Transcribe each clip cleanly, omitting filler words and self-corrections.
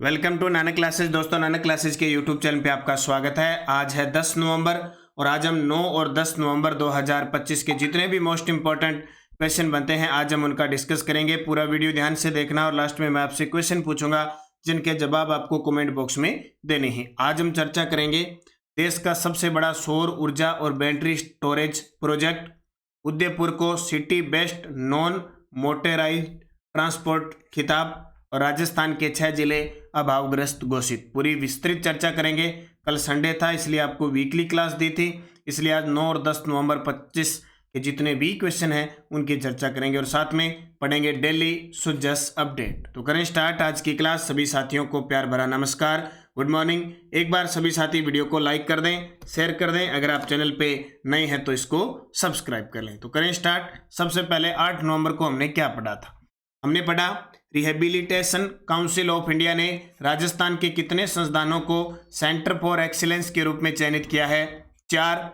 Welcome to Nanak classes. दोस्तों, Nanak classes के YouTube channel पे आपका स्वागत है। आज है 10 नवंबर और आज हम 9 और 10 नवंबर 2025 के जितने भी मोस्ट इंपॉर्टेंट क्वेश्चन बनते हैं आज हम उनका डिस्कस करेंगे। पूरा वीडियो ध्यान से देखना और लास्ट में मैं आपसे क्वेश्चन पूछूंगा जिनके जवाब आपको कमेंट बॉक्स में देने हैं। आज हम चर्चा करेंगे देश का सबसे बड़ा सौर ऊर्जा और बैटरी स्टोरेज प्रोजेक्ट उदयपुर को city best non motorised transport खिताब और राजस्थान के 6 जिले अभावग्रस्त घोषित। पूरी विस्तृत चर्चा करेंगे। कल संडे था इसलिए आपको वीकली क्लास दी थी, इसलिए आज 9 और 10 नवंबर 25 के जितने भी क्वेश्चन हैं उनकी चर्चा करेंगे और साथ में पढ़ेंगे डेली सुजस अपडेट। तो करें स्टार्ट आज की क्लास। सभी साथियों को प्यार भरा नमस्कार, गुड मॉर्निंग। एक बार सभी साथी वीडियो को लाइक कर दें, शेयर कर दें। अगर आप चैनल पे नए हैं तो इसको सब्सक्राइब कर लें। तो करें स्टार्ट। सबसे पहले 8 नवंबर को हमने क्या पढ़ा था? हमने पढ़ा रिहेबिलिटेशन काउंसिल ऑफ इंडिया ने राजस्थान के कितने संस्थानों को सेंटर फॉर एक्सीलेंस के रूप में चयनित किया है? 4।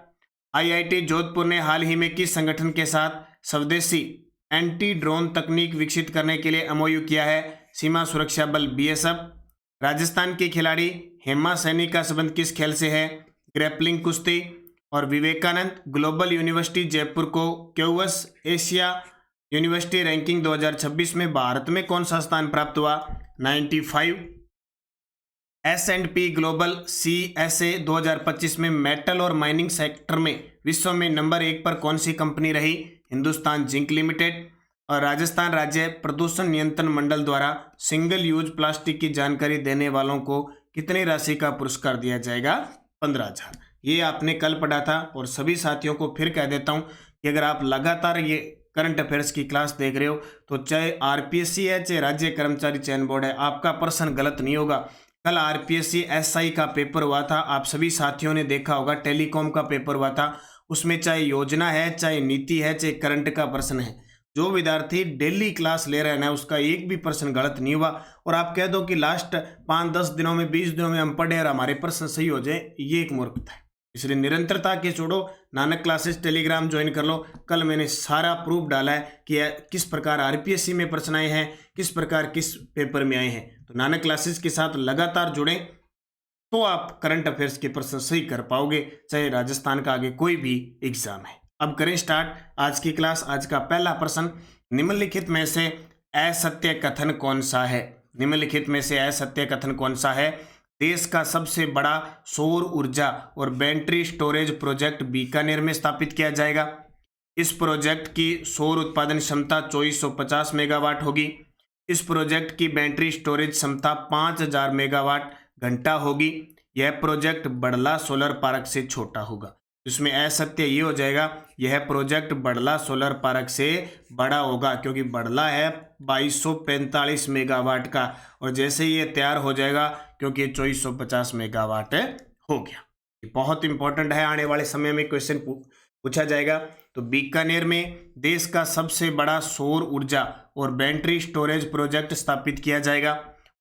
आईआईटी जोधपुर ने हाल ही में किस संगठन के साथ स्वदेशी एंटी ड्रोन तकनीक विकसित करने के लिए एमओयू किया है? सीमा सुरक्षा बल बीएसएफ। राजस्थान की खिलाड़ी हेमा सैनी का संबंध किस खेल से है? ग्रैपलिंग कुश्ती। और विवेकानंद ग्लोबल यूनिवर्सिटी जयपुर को क्यूएस एशिया यूनिवर्सिटी रैंकिंग 2026 में भारत में कौन सा स्थान प्राप्त हुआ? 95। S&P ग्लोबल CSA 2025 में मेटल और माइनिंग सेक्टर में विश्व में नंबर 1 पर कौन सी कंपनी रही? Hindustan zinc limited. और राजस्थान राज्य प्रदूषण नियंत्रण मंडल द्वारा सिंगल यूज प्लास्टिक की जानकारी देने वालों को कितनी राशि का पुरस्कार दिया जाएगा? 15,000। ये आपने कल पढ़ा था और सभी साथियों को फिर कह देता हूं कि अगर आप लगातार ये करंट अफेयर्स की क्लास देख रहे हो तो चाहे आरपीएससी है चाहे राज्य कर्मचारी चयन बोर्ड है, आपका प्रश्न गलत नहीं होगा। कल आरपीएससी एसआई का पेपर हुआ था, आप सभी साथियों ने देखा होगा। टेलीकॉम का पेपर हुआ था, उसमें चाहे योजना है चाहे नीति है चाहे करंट का प्रश्न है, जो विद्यार्थी डेली क्लास ले रहे हैं ना उसका एक भी प्रश्न गलत नहीं हुआ। और आप कह दो कि लास्ट 5-10 दिनों में 20 दिनों में हम पढ़े और हमारे प्रश्न सही हो जाए, ये एक मूर्खता है। इसलिए निरंतरता के छोड़ो, नानक क्लासेस टेलीग्राम ज्वाइन कर लो। कल मैंने सारा प्रूफ डाला है कि किस प्रकार आरपीएससी में प्रश्न आए हैं, किस प्रकार किस पेपर में आए हैं। तो नानक क्लासेस के साथ लगातार जुड़ें तो आप करंट अफेयर्स के प्रश्न सही कर पाओगे, चाहे राजस्थान का आगे कोई भी एग्जाम है। अब करें स्टार्ट आज की क्लास। आज का पहला प्रश्न, निम्नलिखित में से असत्य कथन कौन सा है? निम्नलिखित में से असत्य कथन कौन सा है? देश का सबसे बड़ा सौर ऊर्जा और बैटरी स्टोरेज प्रोजेक्ट बीकानेर में स्थापित किया जाएगा। इस प्रोजेक्ट की सौर उत्पादन क्षमता 2450 मेगावाट होगी। इस प्रोजेक्ट की बैटरी स्टोरेज क्षमता 5000 मेगावाट घंटा होगी। यह प्रोजेक्ट बड़ला सोलर पार्क से छोटा होगा। इसमें असत्य ये हो जाएगा, यह प्रोजेक्ट बड़ला सोलर पार्क से बड़ा होगा, क्योंकि बड़ला है 2245 मेगावाट का और जैसे ये तैयार हो जाएगा क्योंकि 2450 मेगावाट हो गया। ये बहुत इंपॉर्टेंट है, आने वाले समय में क्वेश्चन पूछा जाएगा। तो बीकानेर में देश का सबसे बड़ा सौर ऊर्जा और बैटरी स्टोरेज प्रोजेक्ट स्थापित किया जाएगा।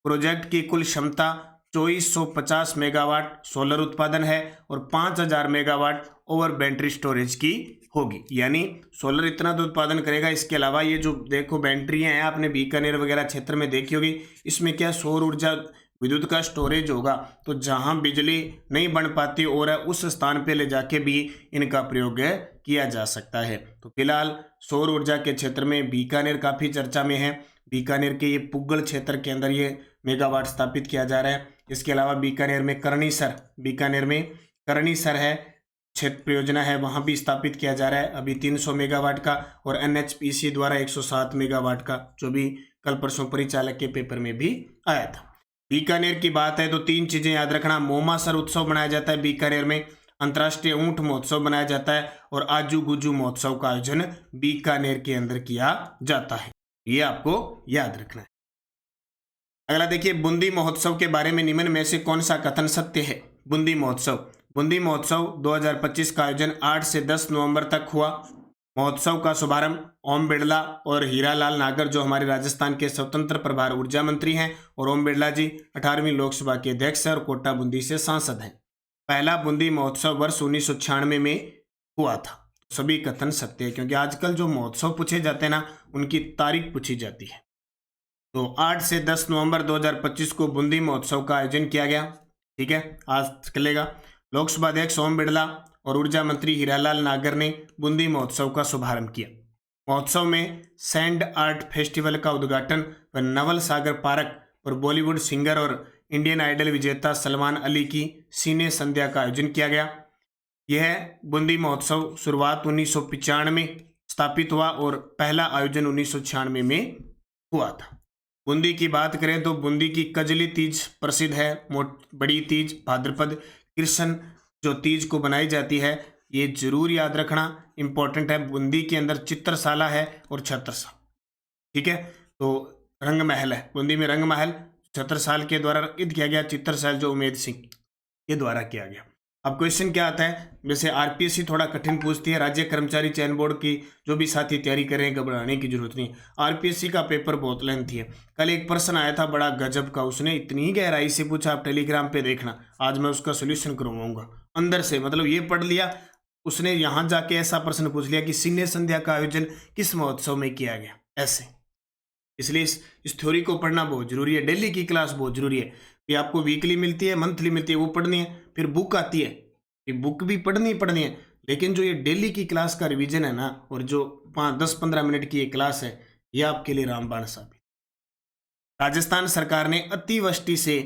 प्रोजेक्ट की कुल क्षमता 2450 मेगावाट सोलर उत्पादन है और 5000 मेगावाट ओवर बैटरी स्टोरेज की होगी। यानी सोलर इतना तो उत्पादन करेगा। इसके अलावा ये जो देखो बैटरियां हैं, आपने बीकानेर वगैरह क्षेत्र में देखी होगी, इसमें क्या सौर ऊर्जा विद्युत का स्टोरेज होगा। तो जहां बिजली नहीं बन पाती और उस स्थान पे ले जाके भी इनका प्रयोग किया जा सकता है। तो फिलहाल सौर ऊर्जा के क्षेत्र में बीकानेर काफ़ी चर्चा में है। बीकानेर के ये पुग्गल क्षेत्र के अंदर ये मेगावाट स्थापित किया जा रहा है। इसके अलावा बीकानेर में करणीसर है क्षेत्र परियोजना है, वहाँ भी स्थापित किया जा रहा है अभी 300 मेगावाट का। और एनएचपीसी द्वारा 107 मेगावाट का, जो भी कल परसों परिचालक के पेपर में भी आया था। बीकानेर की बात है तो 3 चीज़ें याद रखना। मोमासर उत्सव मनाया जाता है बीकानेर में, अंतर्राष्ट्रीय ऊंट महोत्सव मनाया जाता है और आजू गुजू महोत्सव का आयोजन बीकानेर के अंदर किया जाता है। ये आपको याद रखना है। अगला देखिए, बूंदी महोत्सव के बारे में निम्न में से कौन सा कथन सत्य है? बूंदी महोत्सव 2025 का आयोजन 8 से 10 नवंबर तक हुआ। महोत्सव का शुभारंभ ओम बिरला और हीरालाल नागर, जो हमारे राजस्थान के स्वतंत्र प्रभार ऊर्जा मंत्री हैं, और ओम बिरला जी 18वीं लोकसभा के अध्यक्ष और कोटा बूंदी से सांसद हैं। पहला बूंदी महोत्सव वर्ष 1996 में हुआ था। सभी कथन सत्य है, क्योंकि आजकल जो महोत्सव पूछे जाते हैं ना, उनकी तारीख पूछी जाती है। तो 8 से 10 नवंबर 2025 को बूंदी महोत्सव का आयोजन किया गया। ठीक है, आज चलेगा। लोकसभा अध्यक्ष ओम बिरला और ऊर्जा मंत्री हीरालाल नागर ने बूंदी महोत्सव का शुभारंभ किया। महोत्सव में सैंड आर्ट फेस्टिवल का उद्घाटन व नवल सागर पार्क पर बॉलीवुड सिंगर और इंडियन आइडल विजेता सलमान अली की सिने संध्या का आयोजन किया गया। यह बूंदी महोत्सव शुरुआत 1995 में स्थापित हुआ और पहला आयोजन 1996 में हुआ था। बूंदी की बात करें तो बूंदी की कजली तीज प्रसिद्ध है। बड़ी तीज भाद्रपद कृष्ण जो तीज को बनाई जाती है, ये जरूर याद रखना, इंपॉर्टेंट है। बूंदी के अंदर चित्रशाला है और छत्रसाल। ठीक है, तो रंग महल है बूंदी में। रंग महल छत्रसाल के द्वारा अर्पित किया गया, चित्रशाल जो उमेद सिंह के द्वारा किया गया। अब क्वेश्चन क्या आता है, वैसे आरपीएससी थोड़ा कठिन पूछती है। राज्य कर्मचारी चयन बोर्ड की जो भी साथी तैयारी कर रहे हैं, घबराने की जरूरत नहीं। आरपीएससी का पेपर बहुत लेंथी है। कल एक प्रश्न आया था बड़ा गजब का, उसने इतनी गहराई से पूछा, आप टेलीग्राम पे देखना, आज मैं उसका सोल्यूशन करवाऊंगा अंदर से। मतलब ये पढ़ लिया उसने, यहाँ जाके ऐसा प्रश्न पूछ लिया कि सिने संध्या का आयोजन किस महोत्सव में किया गया, ऐसे। इसलिए इस थ्योरी को पढ़ना बहुत जरूरी है। डेली की क्लास बहुत जरूरी है। ये आपको वीकली मिलती है, मंथली मिलती है, वो पढ़नी है। फिर बुक आती है, ये बुक भी पढ़नी है। लेकिन जो ये डेली की क्लास का रिवीजन है ना, और जो 10-15 मिनट की ये क्लास है, ये आपके लिए रामबाण साबित। राजस्थान सरकार ने अतिवृष्टि से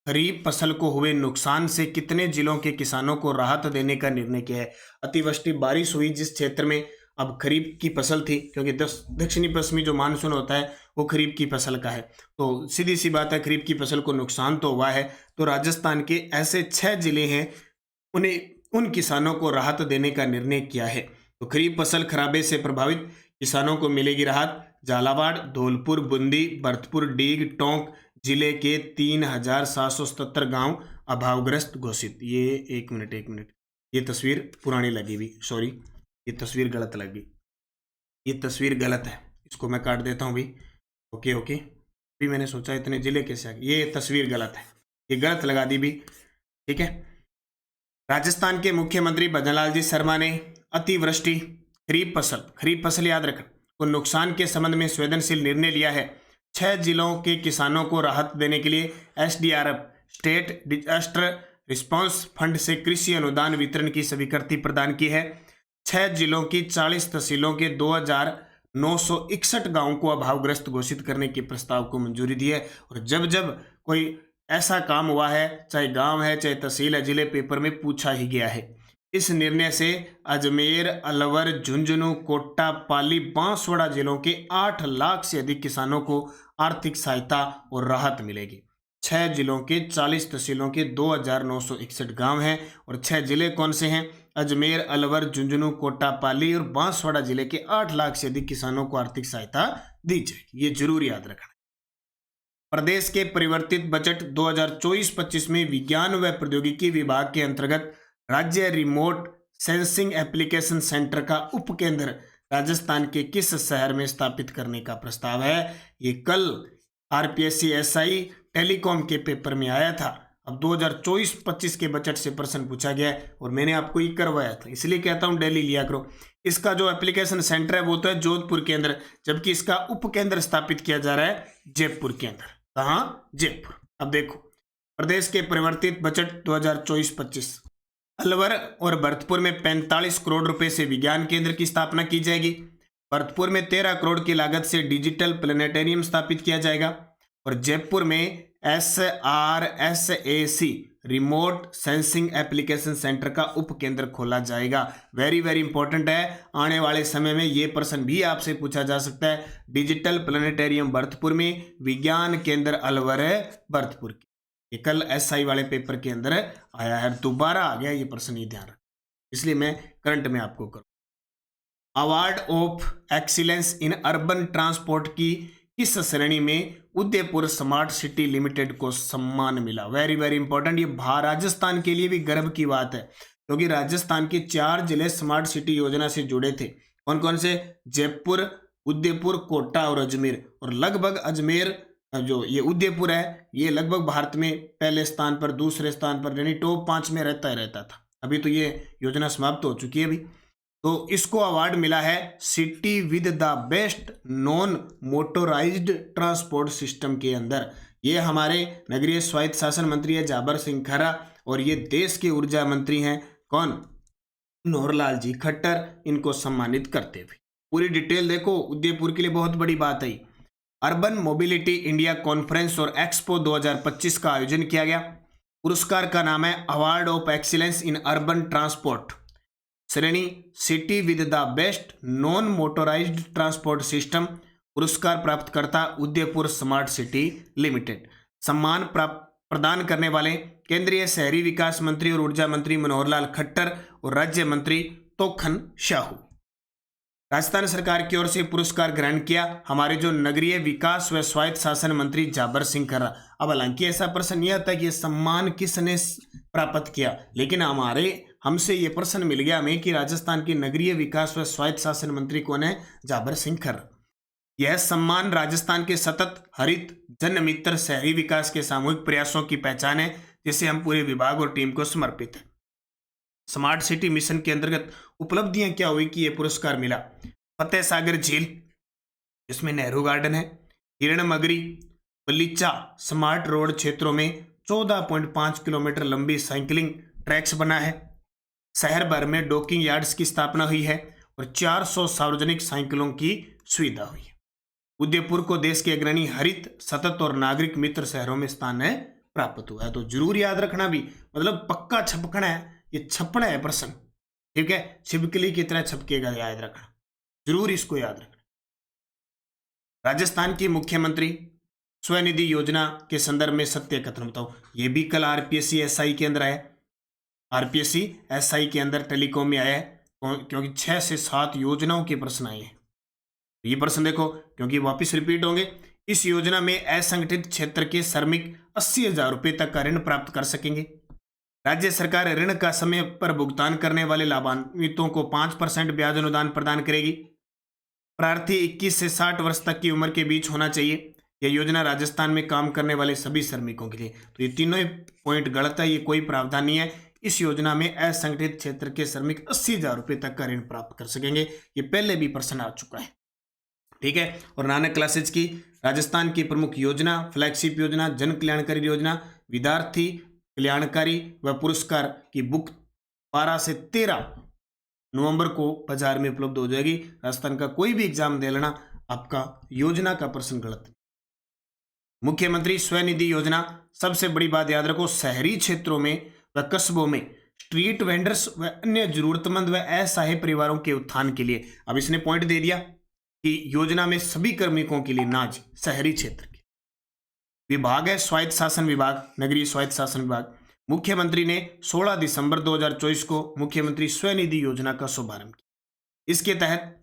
खरीफ फसल को हुए नुकसान से कितने जिलों के किसानों को राहत देने का निर्णय किया है। अतिवृष्टि बारिश हुई जिस क्षेत्र में, अब खरीफ की फसल थी, क्योंकि दक्षिणी पश्चिमी जो मानसून होता है वो खरीफ की फसल का है, तो सीधी सी बात है खरीफ की फसल को नुकसान तो हुआ है। तो राजस्थान के ऐसे 6 जिले हैं, उन्हें उन किसानों को राहत देने का निर्णय किया है। तो खरीफ फसल खराबे से प्रभावित किसानों को मिलेगी राहत। झालावाड़, धौलपुर, बूंदी, भरतपुर, डीग, टोंक जिले के 3777 गांव अभावग्रस्त घोषित। ये एक मिनट, ये तस्वीर पुरानी लगी हुई, सॉरी, ये तस्वीर गलत लगी, ये तस्वीर गलत है, इसको मैं काट देता हूँ भी। ओके, अभी मैंने सोचा इतने जिले कैसे आ गए, ये तस्वीर गलत है, ये गलत लगा दी भी। ठीक है, राजस्थान के मुख्यमंत्री भजनलाल जी शर्मा ने अतिवृष्टि खरीफ फसल याद रखना को नुकसान के संबंध में संवेदनशील निर्णय लिया है। 6 जिलों के किसानों को राहत देने के लिए SDRF state disaster response fund से कृषि अनुदान वितरण की स्वीकृति प्रदान की है। 6 जिलों की 40 तहसीलों के 2961 गांवों को अभावग्रस्त घोषित करने के प्रस्ताव को मंजूरी दी है। और जब जब कोई ऐसा काम हुआ है, चाहे गांव है, चाहे तहसील है, जिले पेपर में पूछा ही गया है। इस निर्णय से अजमेर, अलवर, झुंझुनू, कोटा, पाली, बांसवाड़ा जिलों के 8 लाख से अधिक किसानों को आर्थिक सहायता और राहत मिलेगी। 6 जिलों के 40 तहसीलों के 2961 गांव हैं, और 6 जिले कौन से हैं? अजमेर, अलवर, झुंझुनू, कोटा, पाली और बांसवाड़ा जिले के 8 लाख से अधिक किसानों को आर्थिक सहायता दी जाएगी। ये जरूर याद रखना। प्रदेश के परिवर्तित बजट 2024-25 में विज्ञान व प्रौद्योगिकी विभाग के अंतर्गत राज्य रिमोट सेंसिंग एप्लीकेशन सेंटर का उपकेंद्र राजस्थान के किस शहर में स्थापित करने का प्रस्ताव है। ये कल आरपीएससी एसआई टेलीकॉम के पेपर में आया था। अब 2024-25 के बजट से प्रश्न पूछा गया है और मैंने आपको ये करवाया था, इसलिए कहता हूँ डेली लिया करो। इसका जो एप्लीकेशन सेंटर है वो तो है जोधपुर के अंदर, जबकि इसका उपकेंद्र स्थापित किया जा रहा है जयपुर के अंदर। कहाँ? जयपुर। अब देखो, प्रदेश के परिवर्तित बजट 2024-25, अलवर और भरतपुर में 45 करोड़ रुपए से विज्ञान केंद्र की स्थापना की जाएगी। भरतपुर में 13 करोड़ की लागत से डिजिटल प्लेनेटेरियम स्थापित किया जाएगा और जयपुर में SRSAC remote sensing application centre का उपकेंद्र खोला जाएगा। वेरी वेरी इंपॉर्टेंट है, आने वाले समय में ये प्रश्न भी आपसे पूछा जा सकता है। डिजिटल प्लेनेटेरियम भरतपुर में, विज्ञान केंद्र अलवर है भरतपुर की। ये कल SI वाले पेपर के अंदर आया है, दोबारा आ गया ये प्रश्न, ये ध्यान रख, इसलिए मैं करंट में आपको करूँ। Award of excellence in urban transport की किस श्रेणी में उदयपुर स्मार्ट सिटी लिमिटेड को सम्मान मिला। वेरी वेरी इंपॉर्टेंट, ये राजस्थान के लिए भी गर्व की बात है, क्योंकि राजस्थान के 4 जिले स्मार्ट सिटी योजना से जुड़े थे। कौन कौन से? जयपुर, उदयपुर, कोटा और अजमेर। और लगभग अजमेर जो ये उदयपुर है, ये लगभग भारत में पहले स्थान पर, दूसरे स्थान पर, यानी टॉप 5 में रहता था। अभी तो ये योजना समाप्त हो चुकी है अभी। तो इसको अवार्ड मिला है city with the best non motorised transport system के अंदर। ये हमारे नगरीय स्वायत्त शासन मंत्री है जाबर सिंह खरा, और ये देश के ऊर्जा मंत्री हैं कौन, मनोहरलाल जी खट्टर, इनको सम्मानित करते हुए। पूरी डिटेल देखो, उदयपुर के लिए बहुत बड़ी बात है। अर्बन मोबिलिटी इंडिया कॉन्फ्रेंस और एक्सपो 2025 का आयोजन किया गया। पुरस्कार का नाम है award of excellence in urban transport, श्रेणी city with the best non motorised transport system. पुरस्कार प्राप्तकर्ता उदयपुर स्मार्ट सिटी लिमिटेड। सम्मान प्रदान करने वाले केंद्रीय शहरी विकास मंत्री और ऊर्जा मंत्री मनोहरलाल खट्टर और राज्य मंत्री तोखन शाहू। राजस्थान सरकार की ओर से पुरस्कार ग्रहण किया हमारे जो नगरीय विकास व स्वायत्त शासन मंत्री जाबर सिंह खरा। अब हालांकि ऐसा प्रश्न यह था कि यह सम्मान किसने प्राप्त किया, लेकिन हमसे ये प्रश्न मिल गया हमें कि राजस्थान के नगरीय विकास व स्वायत्त शासन मंत्री कौन है, जाबर सिंह खरा। यह सम्मान राजस्थान के सतत हरित जनमित्र शहरी विकास के सामूहिक प्रयासों की पहचान है, जिसे हम पूरे विभाग और टीम को समर्पित है। स्मार्ट सिटी मिशन के अंतर्गत उपलब्धियां क्या हुई कि यह पुरस्कार मिला। फतेह सागर झील, इसमें नेहरू गार्डन है, हिरणमगरी, बलीचा स्मार्ट रोड क्षेत्रों में 14.5 किलोमीटर लंबी साइकिलिंग ट्रैक्स बना है। शहर भर में डॉकिंग यार्ड्स की स्थापना हुई है और 400 सार्वजनिक साइकिलों की सुविधा हुई है। उदयपुर को देश के अग्रणी हरित, सतत और नागरिक मित्र शहरों में स्थान प्राप्त हुआ है। तो जरूर याद रखना भी, मतलब पक्का छपकना है, ये छपना है प्रश्न, ठीक है, छिपकली की तरह छपकेगा, याद रखना, जरूर इसको याद रखना। राजस्थान की मुख्यमंत्री स्वनिधि योजना के संदर्भ में सत्य कथन बताओ। ये भी कल आरपीएससी एसआई के अंदर आया, आरपीएससी एसआई के अंदर टेलीकॉम में आया है, क्योंकि 6 से 7 योजनाओं के प्रश्न आए हैं। ये प्रश्न देखो, क्योंकि वापस रिपीट होंगे। इस योजना में असंगठित क्षेत्र के श्रमिक 80,000 रुपये तक का ऋण प्राप्त कर सकेंगे। राज्य सरकार ऋण का समय पर भुगतान करने वाले लाभान्वितों को 5% ब्याज अनुदान प्रदान करेगी। प्रार्थी 21 से 60 वर्ष तक की उम्र के बीच होना चाहिए। यह योजना राजस्थान में काम करने वाले सभी श्रमिकों के लिए। तो ये तीनों पॉइंट गलत है, ये कोई प्रावधान नहीं है। इस योजना में असंगठित क्षेत्र के श्रमिक 80,000 रुपये तक का ऋण प्राप्त कर सकेंगे। ये पहले भी प्रश्न आ चुका है, ठीक है। और नानक क्लासेज की राजस्थान की प्रमुख योजना, फ्लैगशिप योजना, जन कल्याणकारी योजना, विद्यार्थी कल्याणकारी व पुरस्कार की बुक 12 से 13 नवंबर को बाजार में उपलब्ध हो जाएगी। राजस्थान का कोई भी एग्जाम दे लेना, आपका योजना का प्रश्न गलत है। मुख्यमंत्री स्वनिधि योजना, सबसे बड़ी बात याद रखो, शहरी क्षेत्रों में व कस्बों में स्ट्रीट वेंडर्स व अन्य जरूरतमंद व असहाय परिवारों के उत्थान के लिए। अब इसने पॉइंट दे दिया कि योजना में सभी कार्मिकों के लिए, नाज शहरी क्षेत्र के। विभाग है स्वायत्त शासन विभाग, नगरीय स्वायत्त शासन विभाग। मुख्यमंत्री ने 16 दिसंबर 2024 को मुख्यमंत्री स्वनिधि योजना का शुभारंभ किया। इसके तहत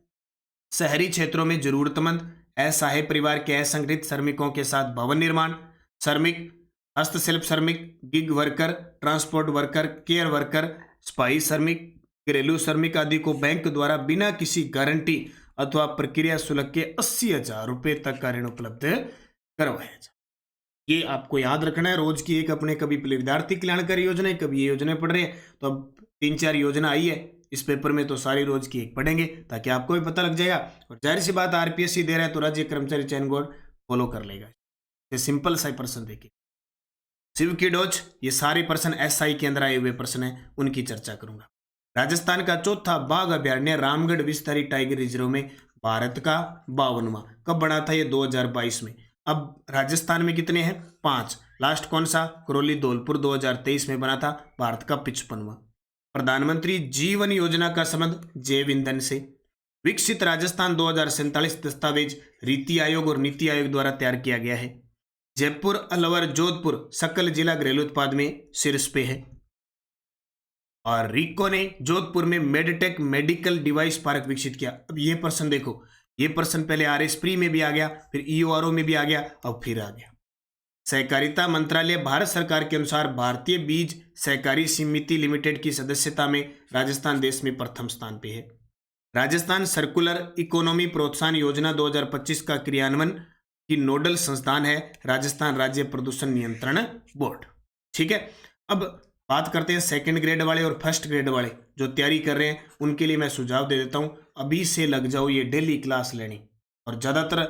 शहरी क्षेत्रों में जरूरतमंद असहाय परिवार के असंगठित श्रमिकों के साथ भवन निर्माण श्रमिक, हस्तशिल्प श्रमिक, gig worker, transport worker, care worker, सफाई श्रमिक, घरेलू श्रमिक आदि को बैंक द्वारा बिना किसी गारंटी अथवा प्रक्रिया शुल्क के 80,000 रुपये तक का ऋण उपलब्ध करवाया जाए। ये आपको याद रखना है। रोज की एक अपने, कभी विद्यार्थी कल्याणकारी योजना है, कभी ये योजना पढ़ रहे हैं, तो अब 3-4 योजना आई है इस पेपर में, तो सारी रोज की एक पढ़ेंगे ताकि आपको भी पता लग जाएगा। और जाहिर सी बात, आरपीएससी दे रहा है तो राज्य कर्मचारी चयन बोर्ड फॉलो कर लेगा। ये सिंपल सा प्रश्न देखिए। शिव की डोज, ये सारे प्रश्न एसआई के अंदर आए हुए प्रश्न है, उनकी चर्चा करूंगा। राजस्थान का चौथा बाघ अभ्यारण्य रामगढ़ विस्तारी टाइगर रिजर्व में भारत का 52वां कब बना था? ये 2022 में। अब राजस्थान में कितने हैं? 5। लास्ट कौन सा? करौली धौलपुर 2023 में बना था, भारत का 55वां। प्रधानमंत्री जीवन योजना का संबंध जैव ईंधन से। विकसित राजस्थान 2047 दस्तावेज रीति आयोग और नीति आयोग द्वारा तैयार किया गया है। जयपुर, अलवर, जोधपुर सकल जिला घरेलू उत्पाद में शीर्ष पे है। और रिको ने जोधपुर में मेडटेक मेडिकल डिवाइस पार्क विकसित किया। अब ये प्रश्न देखो, ये प्रश्न पहले आरएस प्री में भी आ गया, फिर ईओआरओ में भी आ गया, अब फिर आ गया। सहकारिता मंत्रालय भारत सरकार के अनुसार भारतीय बीज सहकारी समिति लिमिटेड की सदस्यता में राजस्थान देश में प्रथम स्थान पे है। राजस्थान सर्कुलर इकोनॉमी प्रोत्साहन योजना 2025 का क्रियान्वयन की नोडल संस्थान है राजस्थान राज्य प्रदूषण नियंत्रण बोर्ड। ठीक है। अब बात करते हैं सेकंड ग्रेड वाले और फर्स्ट ग्रेड वाले जो तैयारी कर रहे हैं, उनके लिए मैं सुझाव दे देता हूँ, अभी से लग जाओ ये डेली क्लास लेनी। और ज़्यादातर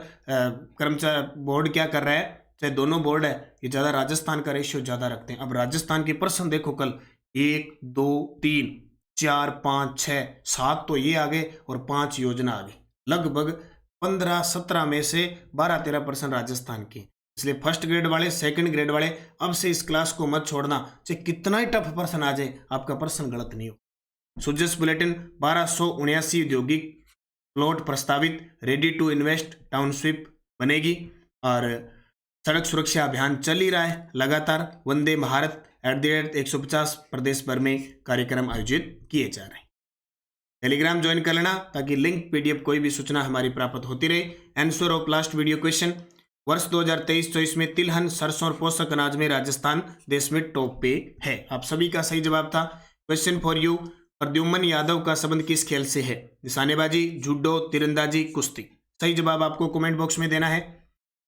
कर्मचारी बोर्ड क्या कर रहा है, चाहे दोनों बोर्ड है, ये ज़्यादा राजस्थान का रेशियो ज़्यादा रखते हैं। अब राजस्थान के प्रश्न देखो, कल 1 2 3 4 5 6 7 तो ये आ गए और 5 योजना आ गई। लगभग 15-17 में से 12-13% राजस्थान की। इसलिए फर्स्ट ग्रेड वाले, सेकंड ग्रेड वाले, अब से इस क्लास को मत छोड़ना, चाहे कितना ही टफ प्रश्न आ जाए, आपका प्रश्न गलत नहीं हो। सुजस बुलेटिन 1279 औद्योगिक प्लॉट प्रस्तावित, रेडी टू इन्वेस्ट टाउनशिप बनेगी। और सड़क सुरक्षा अभियान चल ही रहा है लगातार। वंदे भारत @ 150 प्रदेश भर में कार्यक्रम आयोजित किए जा रहे हैं। टेलीग्राम ज्वाइन कर लेना ताकि लिंक PDF कोई भी सूचना हमारी प्राप्त होती रहे। Answer of last video question, वर्ष 2023-24 में तिलहन, सरसों और पोषक अनाज में राजस्थान देश में टॉप पे है। आप सभी का सही जवाब था। Question for you, Pradyumna Yadav का संबंध किस खेल से है? निशानेबाजी, जूडो, तीरंदाजी, कुश्ती। सही जवाब आपको कमेंट बॉक्स में देना है।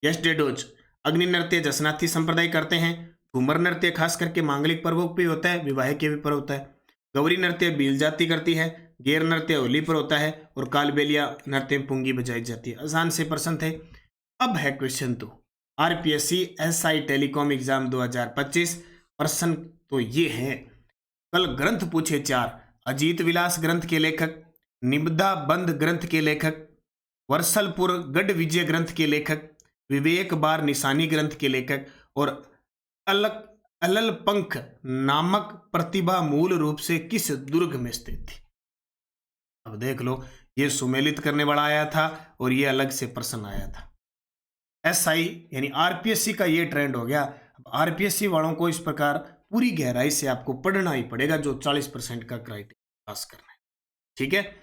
यस्टे डोज, अग्नि नृत्य जसनाथी संप्रदाय करते हैं। घूमर नृत्य खास करके मांगलिक पर्वों पे होता है, विवाह के भी पर होता है। गौरी नृत्य भील जाति करती है। गेर नृत्य होली पर होता है और कालबेलिया नृत्य पुंगी बजाई जाती है। आसान से प्रश्न थे। अब है question 2, RPSC SI telecom exam 2025। प्रश्न तो ये है, कल ग्रंथ पूछे 4, अजीत विलास ग्रंथ के लेखक, निबदा बंद ग्रंथ के लेखक, वर्सलपुर गढ़ विजय ग्रंथ के लेखक, विवेक बार निशानी ग्रंथ के लेखक और अलल पंख नामक प्रतिभा मूल रूप से किस दुर्ग में स्थित थी? अब देख लो, ये सुमेलित करने वाला आया था और ये अलग से प्रश्न आया था। SI यानी RPSC का ये ट्रेंड हो गया। अब RPSC वालों को इस प्रकार पूरी गहराई से आपको पढ़ना ही पड़ेगा, जो 40% का क्राइटेरिया पास करना है। ठीक है,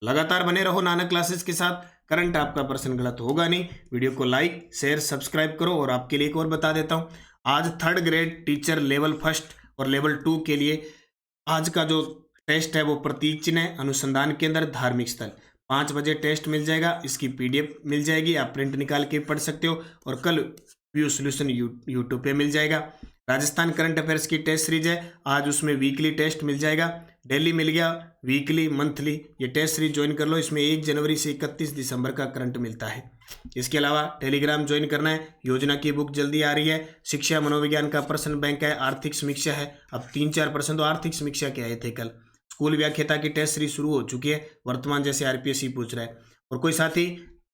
लगातार बने रहो नानक क्लासेस के साथ। करंट आपका प्रश्न गलत होगा नहीं। वीडियो को लाइक शेयर सब्सक्राइब करो। और आपके लिए एक और बता देता हूं, आज 3rd ग्रेड टीचर लेवल 1 और लेवल 2 के लिए आज का जो टेस्ट है वो प्रतीक चिन्ह अनुसंधान केंद्र धार्मिक स्थल 5 बजे टेस्ट मिल जाएगा। इसकी PDF मिल जाएगी, आप प्रिंट निकाल के पढ़ सकते हो। और कल व्यू सोल्यूशन यूट्यूब पे मिल जाएगा। राजस्थान करंट अफेयर्स की टेस्ट सीरीज है, आज उसमें वीकली टेस्ट मिल जाएगा। डेली मिल गया, वीकली, मंथली, ये टेस्ट सीरीज ज्वाइन कर लो। इसमें 1 जनवरी से 31 दिसंबर का करंट मिलता है। इसके अलावा टेलीग्राम ज्वाइन करना है। योजना की बुक जल्दी आ रही है। शिक्षा मनोविज्ञान का प्रश्न बैंक है। आर्थिक समीक्षा है। अब 3-4 प्रश्न तो आर्थिक समीक्षा के आए थे कल। स्कूल व्याख्याता की टेस्ट सीरीज शुरू हो चुकी है, वर्तमान जैसे RPSC पूछ रहा है। और कोई साथी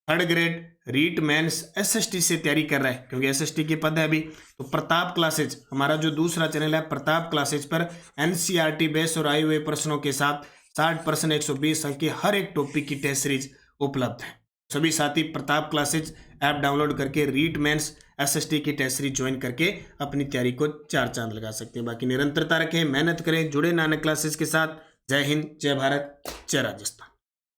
3rd grade REET mains SST से तैयारी कर रहा है, क्योंकि SST के पद है अभी, तो प्रताप क्लासेज हमारा जो दूसरा चैनल है, प्रताप क्लासेज पर NCERT बेस और आए हुए प्रश्नों के साथ 60% 120 अंक के हर एक टॉपिक की टेस्ट सीरीज उपलब्ध है। सभी साथी प्रताप क्लासेज ऐप डाउनलोड करके रीट मेंस SST की टेस्ट सीरीज ज्वाइन करके अपनी तैयारी को 4 चांद लगा सकते हैं। बाकी निरंतरता रखें, मेहनत करें, जुड़े नानक क्लासेस के साथ। जय हिंद, जय भारत, जय राजस्थान।